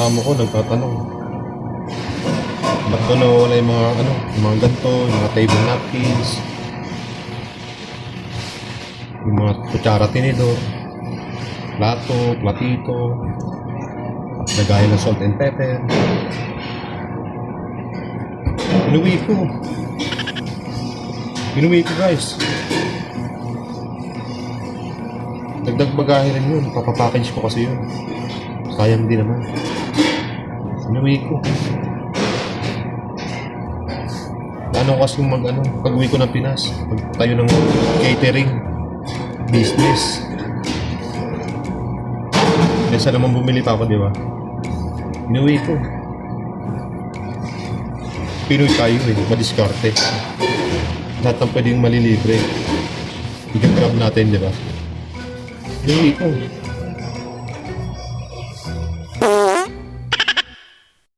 amo ko nagtatanong, ba't ko nawawala yung mga yung mga ganito, yung mga table napkins, yung mga kutsara tinidor, plato, platito, lagayan ng salt and pepper. Inuwi ko guys. Dagdag bagahe rin yun, papapackage ko kasi yun, sayang din naman. Inuwi ko. Ano kasi pag-uwi ko ng Pinas, tayo ng catering business. Minsan naman bumili pa ako, di ba? Inuwi ko. Pinoy tayo madiskarte. Lahat ng pwedeng malilibre, i-grab natin, di ba? Inuwi ko.